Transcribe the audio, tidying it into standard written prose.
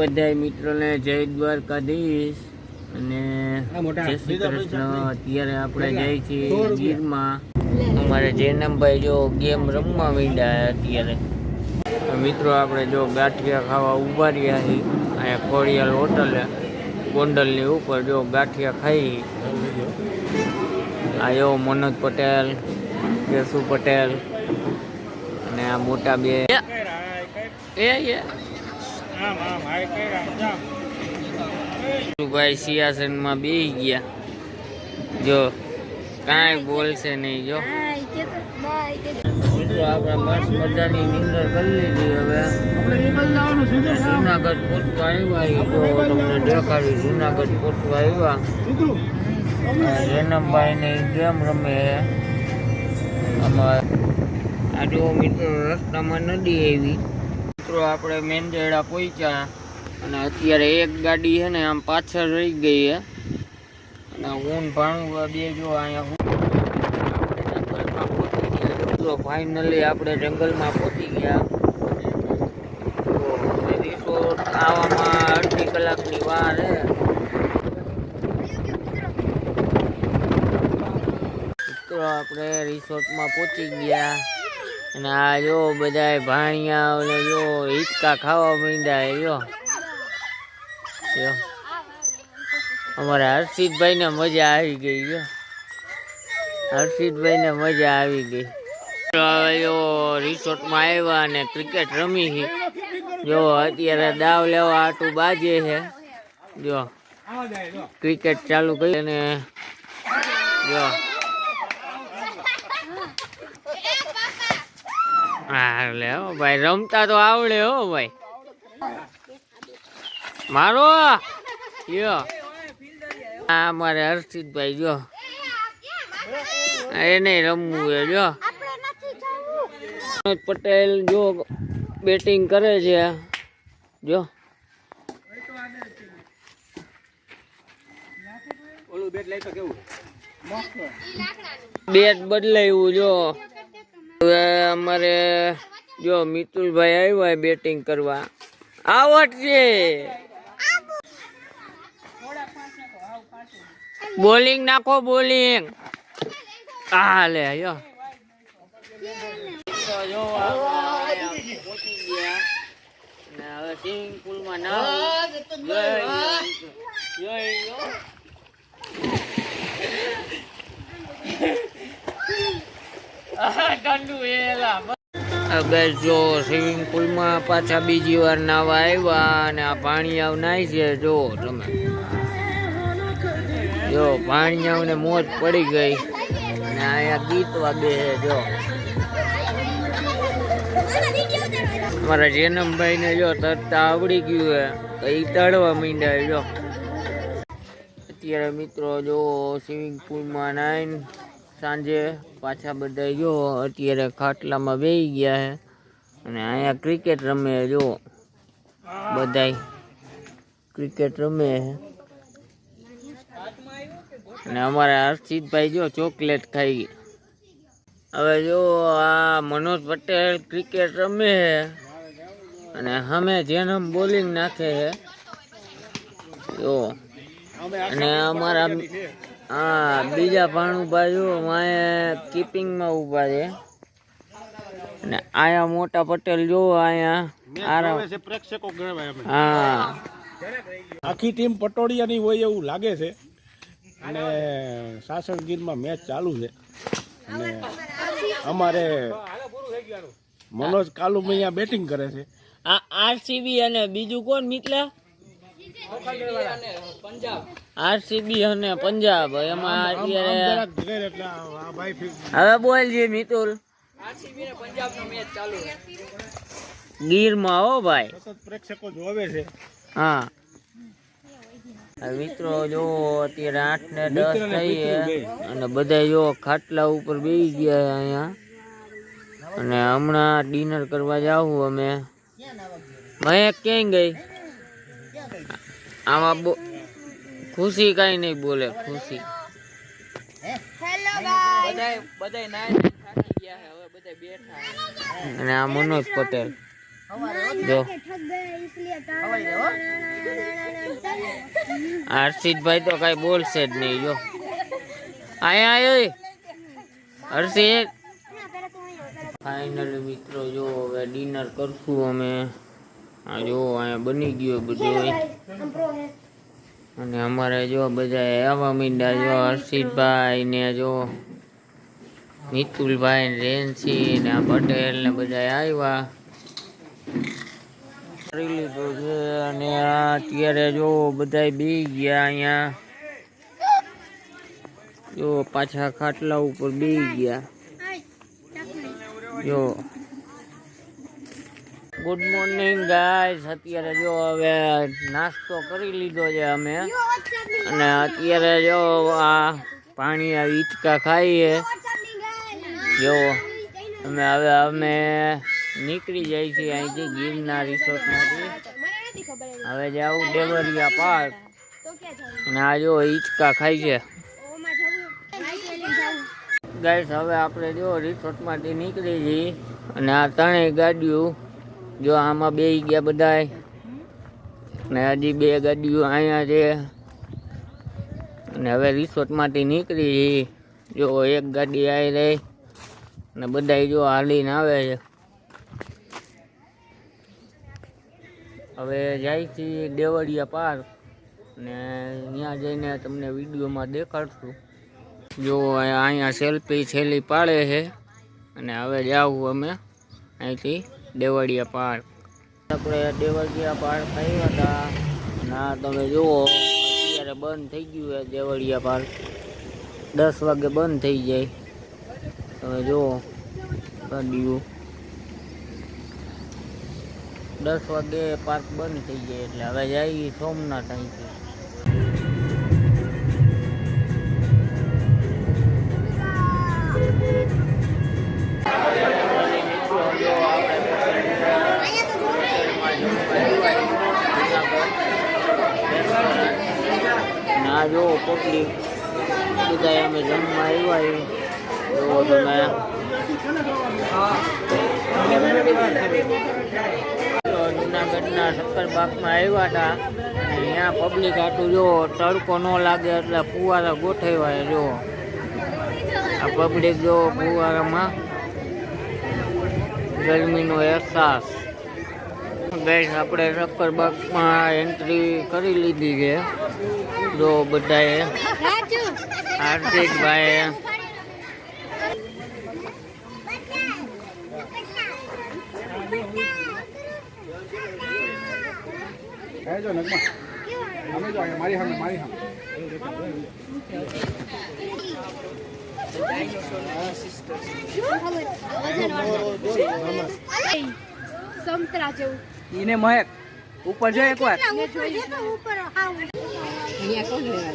બધા મિત્રોને જય દ્વારકાધીશ અને જય શ્રી કૃષ્ણ। અત્યારે આપણે જઈએ છીએ ગીરમાં। અમારે જૈનમભાઈ જો ગેમ રમવા માંડ્યા અત્યારે। મિત્રો આપણે જો ગાંઠિયા ખાવા ઉભા રહ્યા છીએ અહીંયા ખોડિયાલ હોટલ ગોંડલની ઉપર। જો ગાંઠિયા ખાઈ આયો મનોજ પટેલ, કેશુ પટેલ અને આ મોટા બે ભાઈ સિંહાસન માં બેસી ગયા। જો કાંઈ બોલશે નહીં। જો મિત્રો આપણે મસ્ત મજાની નિંદર કરી લીધી। હવે જુનાગઢ પહોંચવા આવ્યા। તો તમને દેખાડી જુનાગઢ પહોંચવા આવ્યા। જૈનમભાઈ ને ગેમ રમે અમારે આ જો મિત્રો રસ્તામાં નદી આવી। મિત્રો આપણે મેંદેડા પહોંચ્યા અને અત્યારે એક ગાડી છે ને આમ પાછળ રહી ગઈ છે અને ઊન ભાણું બે જો અહીંયા ફાઇનલી આપણે જંગલમાં પહોંચી ગયા। રિસોર્ટ આવવામાં અડધી કલાકની વાર છે। મિત્રો આપણે રિસોર્ટમાં પહોંચી ગયા અને આ જો બધા ભાણિયા અને જો હિંચકા ખાવા માંડ્યા। જો અમારા હર્ષિતભાઈ ને મજા આવી ગઈ। જો હર્ષિતભાઈ ને મજા આવી ગઈ। જો રિસોર્ટમાં આવ્યા અને ક્રિકેટ રમી। જો અત્યારે દાવ લેવા આટું બાજે છે। જો ક્રિકેટ ચાલુ કરી અને જો હા લે ભાઈ રમતા તો આવડે હો ભાઈ મારો। યો આ અમારે હર્ષિતભાઈ જો એને રમવું છે। જો પટેલ જો બેટિંગ કરે છે। જો બેટ બદલાયું। જો હવે અમારે જો મિતુલભાઈ આવ્યા બેટિંગ કરવા। આવટ છે બોલિંગ નાખો બોલિંગ। હા લે જો હવે સ્વિમિંગ પુલમાં જો સ્વિમિંગ પુલમાં પાછા બીજી વાર નાવા આવ્યા અને આ ભાણિયાઓ નાય છે। જો તમે જો ભાણિયાઓને મોજ પડી ગઈ અને અહીંયા ગીત વાગે છે। જો અમારા જૈનમભાઈ ને જો તરતા આવડી ગયું છે એ તળવા માંડ્યા। જો અત્યારે મિત્રો જો સ્વિમિંગ પુલમાં નાઈને સાંજે પાછા બધા જો અત્યારે ખાટલામાં બેસી ગયા છે અને અહીંયા ક્રિકેટ રમે। જો બધાય ક્રિકેટ રમે છે અને અમારા હર્ષિતભાઈ જો ચોકલેટ ખાઈ। હવે જો આ મનોજ પટેલ ક્રિકેટ રમે છે અને અમે જેનમ બોલિંગ નાખે છે। જો અને અમારા હા બીજા ભાણુભાઈ જો અહીંયા કીપિંગમાં ઊભા છે અને આયા મોટા પટેલ જો અહીંયા હા આખી ટીમ પટોડિયાની હોય એવું લાગે છે અને સાસણગીરમાં મેચ ચાલુ છે અને અમારે મનોજ કાલુમૈયા બેટિંગ કરે છે। આ આરસીબી અને બીજું કોણ મિત્લા આરસીબી અને પંજાબ એમાં હવે બોલ છે મિતુલ ગીરમાં હો ભાઈ પ્રેક્ષકો જોવે છે। હા મિત્રો જો અત્યારે 8 ને 10 થઈ અને બધા જો ખાટલા ઉપર બેસી ગયા અહીંયા અને હમણાં ડિનર કરવા જાવું અમે। મહેક ક્યાં ગઈ? આમાં ખુશી કઈ નહીં બોલે। ખુશી અને આ મનોજ પટેલ જો હર્ષિતભાઈ તો કઈ બોલશે જ નહીં. જો અહીંયા આવ્યો હર્ષિત. ફાઇનલી મિત્રો જો હવે ડિનર કરશું અમે. આ જો અહીંયા બની ગયું બધું. અને અમારે જો બધા આવવા માંડ્યા. જો હર્ષિતભાઈ ને જો મિતુલભાઈ ને રેન્સી ને પટેલ ને બધા આવ્યા કરી લીધું છે. અને અત્યારે જો બધા બી ગયા અહીંયા. જો પાછા ખાટલા ઉપર બી ગયા. જો ગુડ મોર્નિંગ ગાઈસ. અત્યારે જો હવે નાસ્તો કરી લીધો છે અમે. અને અત્યારે જો આ પાણી આ હિંચકા ખાઈએ. જો અમે નીકળી જાય છે અહીંથી ગીરના રિસોર્ટમાંથી. હવે જાવું દેવરિયા પાર્ક. અને આ જો હિંચકા ખાઈ છે ગાઈસ. હવે આપણે જો રિસોર્ટમાંથી નીકળી જઈએ. અને આ ત્રણેય ગાડીઓ જો આમાં બે ગયા બધાય. ને હજી બે ગાડીઓ અહીંયા છે. અને હવે રિસોર્ટમાંથી નીકળી જઈએ. જો એક ગાડી આવી રહી ને બધા જો હાલીને આવે છે. હવે જાય છે દેવળિયા પાર્ક. ને ત્યાં જઈને તમને વિડીયોમાં દેખાડશું. જો અહીંયા સેલ્ફી છેલ્લી પાડે છે. અને હવે જાવું અમે અહીંથી દેવળિયા પાર્ક. આપણે દેવળિયા પાર્ક આવ્યા હતા. ના તમે જુઓ અત્યારે બંધ થઈ ગયું છે દેવળિયા પાર્ક. 10 વાગે બંધ થઈ જાય. તમે જુઓ ગાડીઓ 10 વાગે પાર્ક બંધ થઈ જાય. એટલે હવે જઈએ સોમનાથ અહીંથી. ના જો પબ્લિક બધા અમે જમવા આવ્યા. જો તમે જુનાગઢના શક્કરબાગમાં આવ્યા હતા. અહીંયા પબ્લિક આટલું જો તડકો ન લાગે એટલે ફુવારા ગોઠવ્યા. જો આ પબ્લિક જો ફુવારામાં ગરમીનો અહેસાસ. ગાઈસ આપણે શક્કરબાગમાં એન્ટ્રી કરી લીધી છે. જો બધાએ હાર્દિકભાઈ સંતરા જેવું ઈને મહેક ઉપર જો એકવાર ઉપર અહીંયા કોણ લેવા